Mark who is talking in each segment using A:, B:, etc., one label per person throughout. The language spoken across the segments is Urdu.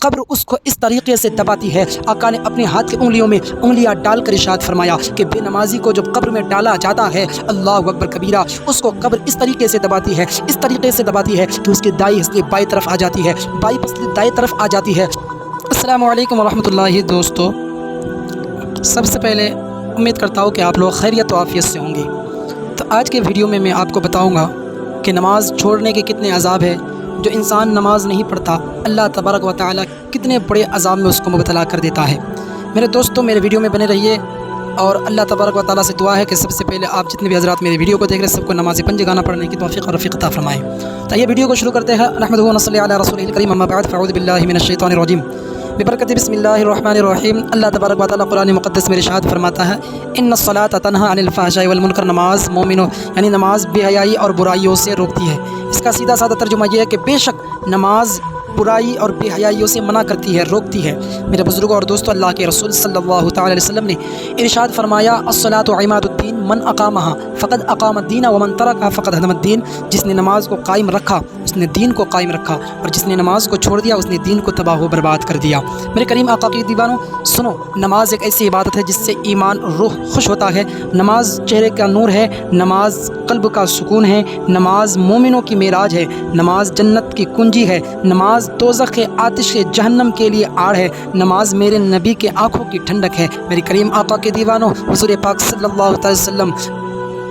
A: قبر اس کو اس طریقے سے دباتی ہے۔ آقا نے اپنے ہاتھ کی انگلیوں میں انگلیاں ڈال کر ارشاد فرمایا کہ بے نمازی کو جب قبر میں ڈالا جاتا ہے، اللہ اکبر کبیرہ، اس کو قبر اس طریقے سے دباتی ہے، اس طریقے سے دباتی ہے کہ اس کی دائیں ہستی بائیں طرف آ جاتی ہے، بائیں ہستی دائیں طرف آ جاتی ہے۔ السلام علیکم ورحمۃ اللہ دوستو، سب سے پہلے امید کرتا ہوں کہ آپ لوگ خیریت و عافیت سے ہوں گے۔ تو آج کے ویڈیو میں آپ کو بتاؤں گا کہ نماز چھوڑنے کے کتنے عذاب ہیں۔ جو انسان نماز نہیں پڑھتا، اللہ تبارک و تعالیٰ کتنے بڑے عذاب میں اس کو مبتلا کر دیتا ہے۔ میرے دوستو، میرے ویڈیو میں بنے رہیے، اور اللہ تبارک و تعالیٰ سے دعا ہے کہ سب سے پہلے آپ جتنے بھی حضرات میرے ویڈیو کو دیکھ رہے ہیں، سب کو نماز پنجگانہ پڑھنے کی توفیق اور رفیق عطا فرمائے۔ تو یہ ویڈیو کو شروع کرتے ہیں۔ نحمدہ و نصلی علی رسولہ الکریم، اما بعد، فاعوذ باللہ من الشیطان الرجیم، ببرکت بسم اللہ الرحمن الرحیم۔ اللہ تبارک و تعالیٰ قرآن مقدس میں ارشاد فرماتا ہے، ان الصلاۃ تنہی عن الفحشاء والمنکر، نماز مومنوں یعنی نماز بے حیائی اور برائیوں سے روکتی ہے۔ اس کا سیدھا سادہ ترجمہ یہ ہے کہ بے شک نماز برائی اور بے حیائیوں سے منع کرتی ہے، روکتی ہے۔ میرے بزرگوں اور دوستوں، اللہ کے رسول صلی اللہ تعالی علیہ وسلم نے ارشاد فرمایا، الصلاۃ عماد الدین، من اقامہا فقد اقام الدین ومن ترکہا فقد ہدم الدین۔ جس نے نماز کو قائم رکھا اس نے دین کو قائم رکھا، اور جس نے نماز کو چھوڑ دیا اس نے دین کو تباہ و برباد کر دیا۔ میرے کریم آقا کی دیوانوں، سنو، نماز ایک ایسی عبادت ہے جس سے ایمان روح خوش ہوتا ہے۔ نماز چہرے کا نور ہے، نماز قلب کا سکون ہے، نماز مومنوں کی معراج ہے، نماز جنت کی کنجی ہے، نماز دوزخ آتش جہنم کے لیے آڑ ہے، نماز میرے نبی کے آنکھوں کی ٹھنڈک ہے۔ میری کریم آقا کے دیوانوں، حضور پاک صلی اللہ تعالی وسلم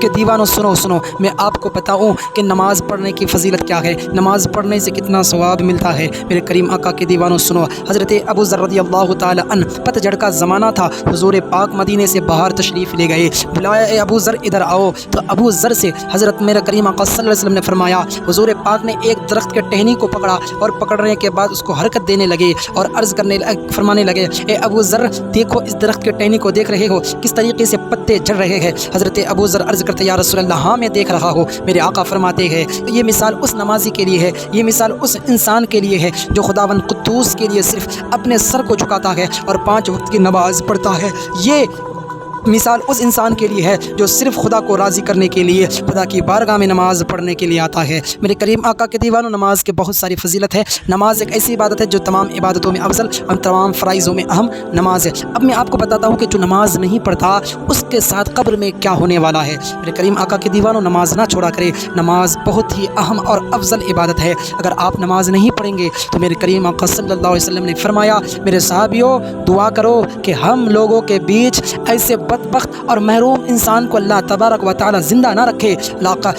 A: کہ دیوانوں، سنو، میں آپ کو بتاؤں کہ نماز پڑھنے کی فضیلت کیا ہے، نماز پڑھنے سے کتنا ثواب ملتا ہے۔ میرے کریم آقا کے دیوانوں سنو، حضرت ابو ذر رضی اللہ تعالی عنہ، پتہ جھڑ کا زمانہ تھا، حضور پاک مدینے سے باہر تشریف لے گئے، بلایا، اے ابو ذر ادھر آؤ۔ تو ابو ذر سے حضرت میرے کریم آقا صلی اللہ علیہ وسلم نے فرمایا، حضور پاک نے ایک درخت کے ٹہنی کو پکڑا، اور پکڑنے کے بعد اس کو حرکت دینے لگے اور فرمانے لگے، اے ابو ذر دیکھو، اس درخت کے ٹہنی کو دیکھ رہے ہو کس طریقے سے پتے جھڑ رہے ہیں؟ حضرت ابو ذر عرض کرتے، یا رسول اللہ، ہاں میں دیکھ رہا ہوں۔ میرے آقا فرماتے ہیں، یہ مثال اس نمازی کے لیے ہے، یہ مثال اس انسان کے لیے ہے جو خداوند قدوس کے لیے صرف اپنے سر کو جھکاتا ہے اور 5 وقت کی نماز پڑھتا ہے۔ یہ مثال اس انسان کے لیے ہے جو صرف خدا کو راضی کرنے کے لیے خدا کی بارگاہ میں نماز پڑھنے کے لیے آتا ہے۔ میرے کریم آقا کے دیوانوں، نماز کے بہت ساری فضیلت ہے۔ نماز ایک ایسی عبادت ہے جو تمام عبادتوں میں افضل اور تمام فرائضوں میں اہم نماز ہے۔ اب میں آپ کو بتاتا ہوں کہ جو نماز نہیں پڑھتا اس کے ساتھ قبر میں کیا ہونے والا ہے۔ میرے کریم آقا کے دیوانوں، نماز نہ چھوڑا کرے، نماز بہت ہی اہم اور افضل عبادت ہے۔ اگر آپ نماز نہیں پڑھیں گے تو میرے کریم آقا صلی اللہ علیہ وسلم نے فرمایا، میرے صحابیوں دعا کرو کہ ہم لوگوں کے بیچ ایسے بدبخت اور محروم انسان کو اللہ تبارک و تعالی زندہ نہ رکھے۔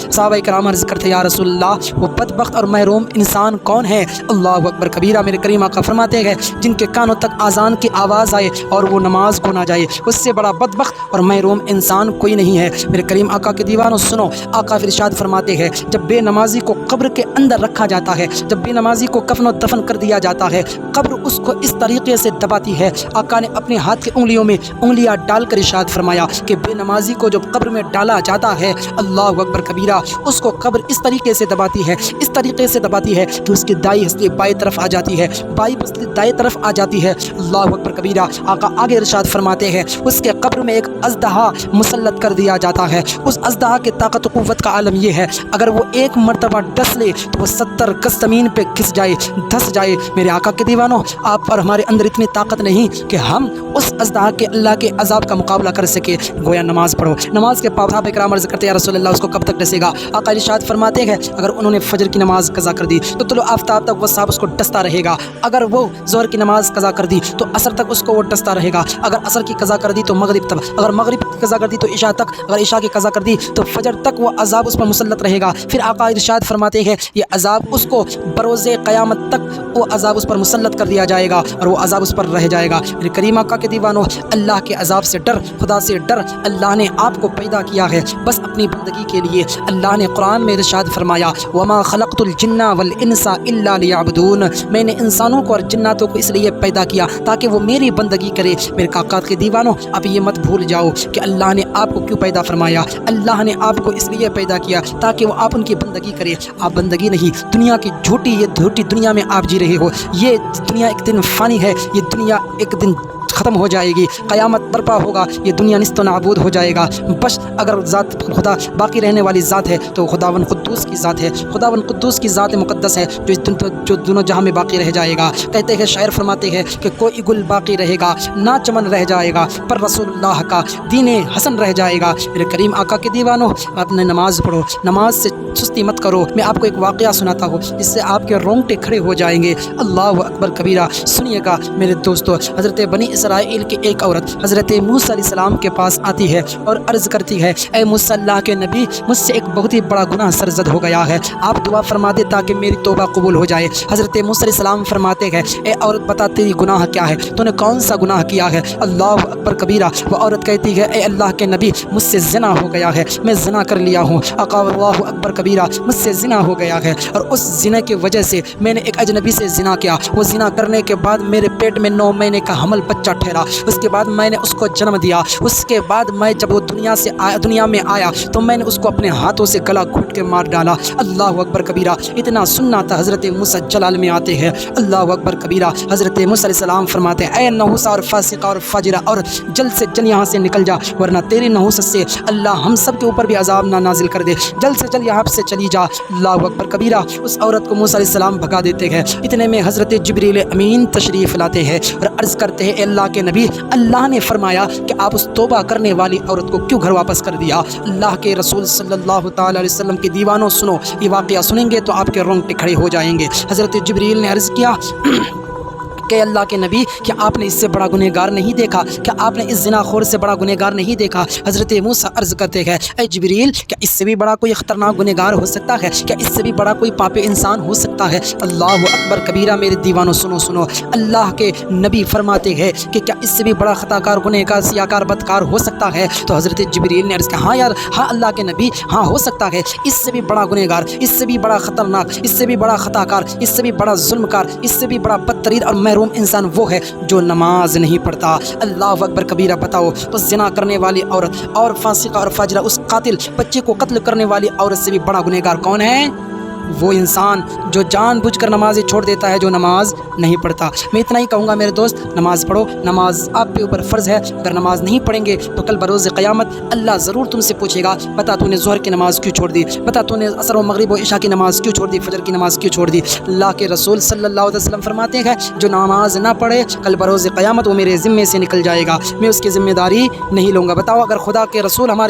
A: صحابہ کرام عرض کرتے، یا رسول اللہ، وہ بدبخت اور محروم انسان کون ہے؟ اللہ اکبر کبیرہ۔ میرے کریم آقا فرماتے ہیں، جن کے کانوں تک اذان کی آواز آئے اور وہ نماز کو نہ جائے، اس سے بڑا بدبخت اور محروم انسان کوئی نہیں ہے۔ میرے کریم آقا کے دیوانوں سنو، آقا ارشاد فرماتے ہیں، جب بے نمازی کو قبر کے اندر رکھا جاتا ہے، جب بے نمازی کو کفن و دفن کر دیا جاتا ہے، قبر اس کو اس طریقے سے دباتی ہے۔ آقا نے اپنے ہاتھ کی انگلیوں میں انگلیاں ڈال کر ارشاد فرمایا کہ بے نمازی کو جب قبر میں ڈالا جاتا ہے، اللہ اکبر کبیرہ، اس کو قبر اس طریقے سے دباتی ہے، اس طریقے سے دباتی ہے کہ اس کی دائیں ہستی بائیں طرف آ جاتی ہے، بائیں ہستی دائیں طرف آ جاتی ہے، اللہ اکبر کبیرہ۔ آقا آگے ارشاد فرماتے ہیں، اس کے قبر میں ایک اژدہا مسلط کر دیا جاتا ہے۔ اس اژدہا کی طاقت و قوت کا عالم یہ ہے، اگر وہ ایک مرتبہ ڈس لے تو وہ 70 گز زمین پہ گھس جائے، دھس جائے۔ میرے آقا کے دیوانوں، آپ اور ہمارے اندر اتنی طاقت نہیں کہ ہم اس اژدہا کے اللہ کے عذاب کا مقابلہ کر سکے۔ گویا نماز پڑھو۔ نماز کے صحابہ کرام عرض کرتے، یا رسول اللہ، اس کو کب تک ڈسے گا؟ آقا ارشاد فرماتے ہیں، اگر انہوں نے فجر کی نماز قضا کر دی تو طلوع آفتاب تک وہ صاحب اس کو ڈستا رہے گا، اگر وہ ظہر کی نماز قضا کر دی تو عصر تک اس کو وہ ڈستا رہے گا، اگر عصر کی قضا کر دی تو مغرب تک، اگر مغرب کی قضا کر دی تو عشاء تک، اگر عشاء کی قضا کر دی تو فجر تک وہ عذاب اس پر مسلط رہے گا۔ پھر آقا ارشاد فرماتے ہیں، یہ عذاب اس کو بروز قیامت تک وہ عذاب اس پر مسلط کر دیا جائے گا اور وہ عذاب اس پر رہ جائے گا۔ میرے کریم آقا کے دیوانوں، اللہ کے عذاب سے ڈر، خدا سے ڈر۔ اللہ نے آپ کو پیدا کیا ہے بس اپنی بندگی کے لیے۔ اللہ نے قرآن میں ارشاد فرمایا، وما خلقت الجن والانس الا لیعبدون، میں نے انسانوں کو اور جناتوں کو اس لیے پیدا کیا تاکہ وہ میری بندگی کرے۔ میرے آقا کے دیوانوں، اب یہ مت بھول جاؤ کہ اللہ نے آپ کو کیوں پیدا فرمایا۔ اللہ نے آپ کو اس لیے پیدا کیا تاکہ وہ آپ ان کی بندگی کرے۔ آپ بندگی نہیں، دنیا کی جھوٹی دنیا میں آپ جی رہے ہو۔ یہ دنیا ایک دن فانی ہے، یہ دنیا ایک دن ختم ہو جائے گی، قیامت برپا ہوگا، یہ دنیا نست و نابود ہو جائے گا۔ بس اگر ذات خدا باقی رہنے والی ذات ہے تو خداوند خود قدوس کی ذات ہے، خداوند قدوس کی ذات مقدس ہے جو دونوں جہاں میں باقی رہ جائے گا۔ کہتے ہیں شاعر فرماتے ہیں کہ کوئی گل باقی رہے گا نہ چمن رہ جائے گا، پر رسول اللہ کا دین حسن رہ جائے گا۔ میرے کریم آقا کے دیوانوں، اپنے نماز پڑھو، نماز سے سستی مت کرو۔ میں آپ کو ایک واقعہ سناتا ہوں جس سے آپ کے رونگٹے کھڑے ہو جائیں گے۔ اللہ اکبر کبیرہ، سنیے گا میرے دوستو۔ حضرت بنی اسرائیل کی ایک عورت حضرت موسیٰ علیہ السلام کے پاس آتی ہے اور عرض کرتی ہے، اے موسیٰ اللہ کے نبی، مجھ سے ایک بہت ہی بڑا گناہ سرزد ہو گیا ہے، آپ دعا فرما دے تاکہ میری توبہ قبول ہو جائے۔ حضرت موسیٰ علیہ السلام فرماتے ہیں، اے عورت بتا تیری گناہ کیا ہے، تو نے کون سا گناہ کیا ہے؟ اللہ اکبر کبیرہ۔ وہ عورت کہتی ہے، اے اللہ کے نبی، مجھ سے زنا ہو گیا ہے، میں زنا کر لیا ہوں۔ آقا اللہ اکبر کبیرہ، مجھ سے زنا ہو گیا ہے اور اس زنا کی وجہ سے میں نے ایک اجنبی سے زنا کیا۔ وہ زنا کرنے کے بعد میرے پیٹ میں 9 مہینے کا حمل بچہ ٹھہرا، اس کے بعد میں نے اس کو جنم دیا۔ اس کے بعد میں جب وہ دنیا میں آیا تو میں نے اس کو اپنے ہاتھوں سے گلا گھونٹ کے مار ڈالا۔ اللہ اکبر کبیرہ۔ اتنا سننا تھا حضرت موسیٰ جلال میں آتے ہیں۔ اللہ اکبر کبیرہ۔ حضرت موسیٰ علیہ السلام فرماتے ہیں، اے نحوسہ اور فاسقہ اور فاجرہ، اور جلد سے جلد یہاں سے نکل جا، ورنہ تیری نحوست سے اللہ ہم سب کے اوپر بھی عذاب نہ نازل کر دے، جلد سے جلد یہاں سے چلی جا۔ اللہ اکبر کبیرہ۔ اس عورت کو موسیٰ علیہ السلام بھگا دیتے ہیں۔ اتنے میں حضرت جبریل امین تشریف لاتے ہیں اور عرض کرتے ہیں، اے اللہ کے نبی، اللہ نے فرمایا کہ آپ اس توبہ کرنے والی عورت کو کیوں گھر واپس کر دیا؟ اللہ کے رسول صلی اللہ تعالی علیہ وسلم کے دیوانوں سنو، یہ واقعہ سنیں گے تو آپ کے رونگٹے کھڑے ہو جائیں گے۔ حضرت جبریل نے عرض کیا کہ اللہ کے نبی، کیا آپ نے اس سے بڑا گنہگار نہیں دیکھا؟ کیا آپ نے اس زنا خور سے بڑا گنہگار نہیں دیکھا؟ حضرت موسیٰ عرض کرتے ہیں، اے جبریل، کیا اس سے بھی بڑا کوئی خطرناک گنہگار ہو سکتا ہے؟ کیا اس سے بھی بڑا کوئی پاپی انسان ہو سکتا ہے؟ اللہ اکبر کبیرہ۔ میرے دیوانوں سنو، اللہ کے نبی فرماتے ہیں کہ کیا اس سے بھی بڑا خطا کار، گنہگار، سیاکار، بدکار ہو سکتا ہے؟ تو حضرت جبریل نے عرض کیا، ہاں یار، ہاں اللہ کے نبی، ہاں ہو سکتا ہے۔ اس سے بھی بڑا گنہگار، اس سے بھی بڑا خطرناک، اس سے بھی بڑا خطا کار، اس سے بھی بڑا ظلم کار، اس سے بھی بڑا بدترین اور محروم انسان وہ ہے جو نماز نہیں پڑھتا۔ اللہ اکبر کبیرہ۔ بتاؤ، تو زنا کرنے والی عورت اور فاسقہ اور فاجرہ، اس قاتل بچے کو قتل کرنے والی عورت سے بھی بڑا گنہگار کون ہے؟ وہ انسان جو جان بوجھ کر نماز چھوڑ دیتا ہے، جو نماز نہیں پڑھتا۔ میں اتنا ہی کہوں گا میرے دوست، نماز پڑھو، نماز آپ کے اوپر فرض ہے۔ اگر نماز نہیں پڑھیں گے تو کل بروز قیامت اللہ ضرور تم سے پوچھے گا، بتا تو نے ظہر کی نماز کیوں چھوڑ دی، بتا تو نے عصر و مغرب و عشاء کی نماز کیوں چھوڑ دی، فجر کی نماز کیوں چھوڑ دی۔ اللہ کے رسول صلی اللہ علیہ وسلم فرماتے ہیں، جو نماز نہ پڑھے کل بروز قیامت وہ میرے ذمے سے نکل جائے گا، میں اس کی ذمہ داری نہیں لوں گا۔ بتاؤ، اگر خدا کے رسول ہم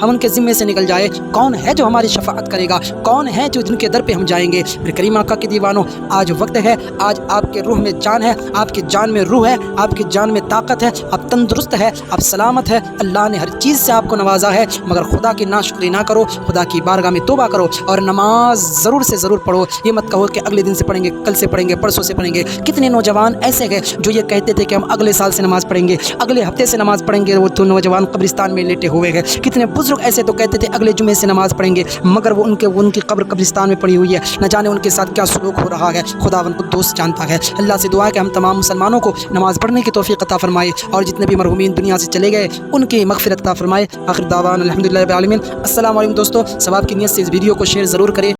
A: ان کے ذمے سے نکل جائے، کون ہے جو ہماری شفاعت کرے گا؟ کون ہے جو جن کے در پہ ہم جائیں گے؟ میرے کریم آقا کے دیوانوں، آج وقت ہے، آج آپ کے روح میں جان ہے، آپ کی جان میں روح ہے، آپ کی جان میں طاقت ہے، آپ تندرست ہے، آپ سلامت ہے، اللہ نے ہر چیز سے آپ کو نوازا ہے، مگر خدا کی ناشکری نہ کرو، خدا کی بارگاہ میں توبہ کرو اور نماز ضرور سے ضرور پڑھو۔ یہ مت کہو کہ اگلے دن سے پڑھیں گے، کل سے پڑھیں گے، پرسوں سے پڑھیں گے۔ کتنے نوجوان ایسے ہیں جو یہ کہتے تھے کہ ہم اگلے سال سے نماز پڑھیں گے، اگلے ہفتے سے نماز پڑھیں گے، وہ تو نوجوان قبرستان میں لیٹے ہوئے ہیں۔ کتنے بزرگ ایسے تو کہتے تھے اگلے جمعے سے نماز پڑھیں گے، مگر وہ ان کی قبر قبرستان میں پڑی ہوئی ہے، نہ جانے ان کے ساتھ کیا سلوک ہو رہا ہے، خداوند قدوس جانتا ہے۔ اللہ سے دعا ہے کہ ہم تمام مسلمانوں کو نماز پڑھنے کی توفیق عطا فرمائے اور جتنے بھی مرحومین دنیا سے چلے گئے ان کی مغفرت عطا فرمائے۔ آخر دعوانا الحمدللہ رب العالمین۔ السلام علیکم دوستو، ثواب کی نیت سے اس ویڈیو کو شیئر ضرور کریں۔